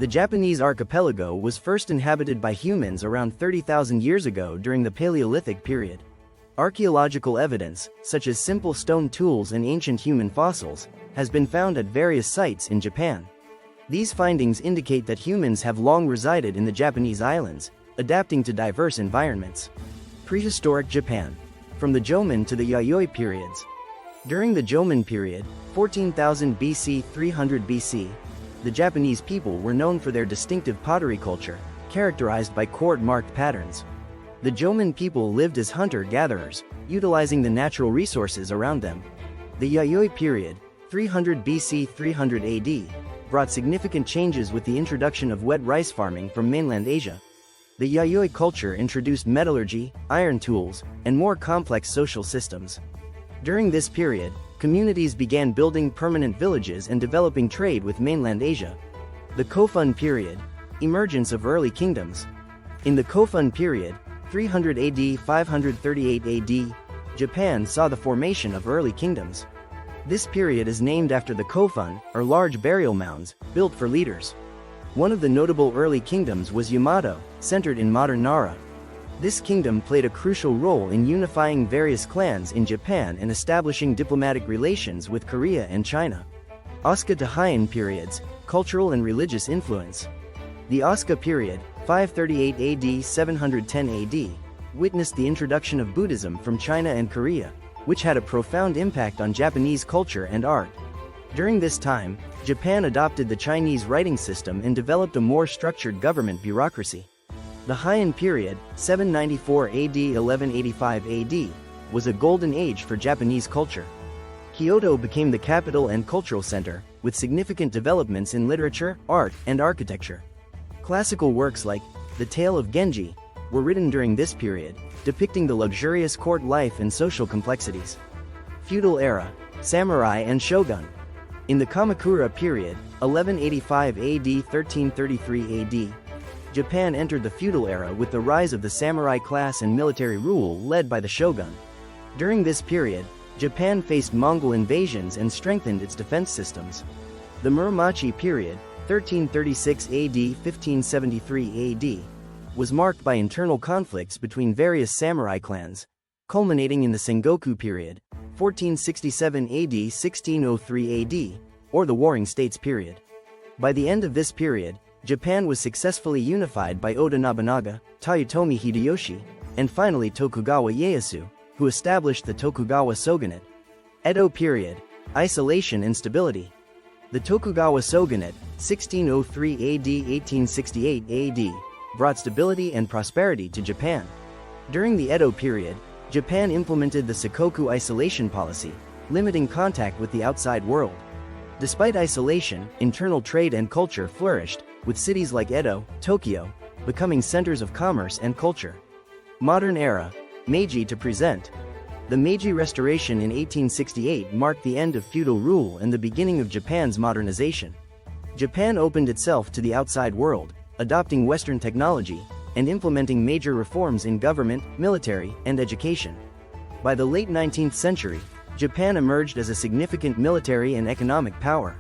The Japanese archipelago was first inhabited by humans around 30,000 years ago during the Paleolithic period. Archaeological evidence, such as simple stone tools and ancient human fossils, has been found at various sites in Japan. These findings indicate that humans have long resided in the Japanese islands, adapting to diverse environments. Prehistoric Japan. From the Jomon to the Yayoi periods. During the Jomon period, 14,000 BC 300 BC, the Japanese people were known for their distinctive pottery culture, characterized by court-marked patterns. The Jomon people lived as hunter-gatherers, utilizing the natural resources around them. The Yayoi period, 300 BC 300 AD, brought significant changes with the introduction of wet rice farming from mainland Asia. The Yayoi culture introduced metallurgy, iron tools, and more complex social systems. During this period, communities began building permanent villages and developing trade with mainland Asia. The Kofun period, emergence of early kingdoms. In the Kofun period, 300 AD 538 AD, Japan saw the formation of early kingdoms. This period is named after the Kofun, or large burial mounds, built for leaders. One of the notable early kingdoms was Yamato, centered in modern Nara. This kingdom played a crucial role in unifying various clans in Japan and establishing diplomatic relations with Korea and China. Asuka to Heian periods, cultural and religious influence. The Asuka period, 538 AD 710 AD, witnessed the introduction of Buddhism from China and Korea, which had a profound impact on Japanese culture and art. During this time, Japan adopted the Chinese writing system and developed a more structured government bureaucracy. The Heian period, 794 AD 1185 AD, was a golden age for Japanese culture. Kyoto became the capital and cultural center, with significant developments in literature, art, and architecture. Classical works like The Tale of Genji were written during this period, depicting the luxurious court life and social complexities. Feudal era, samurai and shogun. In the Kamakura period, 1185 AD 1333 AD, Japan entered the feudal era with the rise of the samurai class and military rule led by the shogun. During this period, Japan faced Mongol invasions and strengthened its defense systems. The Muromachi period, 1336 AD 1573 AD, was marked by internal conflicts between various samurai clans, culminating in the Sengoku period, 1467 AD 1603 AD, or the Warring States period. By the end of this period, Japan was successfully unified by Oda Nobunaga, Toyotomi Hideyoshi, and finally Tokugawa Ieyasu, who established the Tokugawa Shogunate. Edo period, isolation and stability. The Tokugawa Shogunate, 1603 AD 1868 AD, brought stability and prosperity to Japan. During the Edo period, Japan implemented the Sakoku isolation policy, limiting contact with the outside world. Despite isolation, internal trade and culture flourished, with cities like Edo, Tokyo, becoming centers of commerce and culture. Modern era, Meiji to present. The Meiji Restoration in 1868 marked the end of feudal rule and the beginning of Japan's modernization. Japan opened itself to the outside world, adopting Western technology, and implementing major reforms in government, military, and education. By the late 19th century, Japan emerged as a significant military and economic power.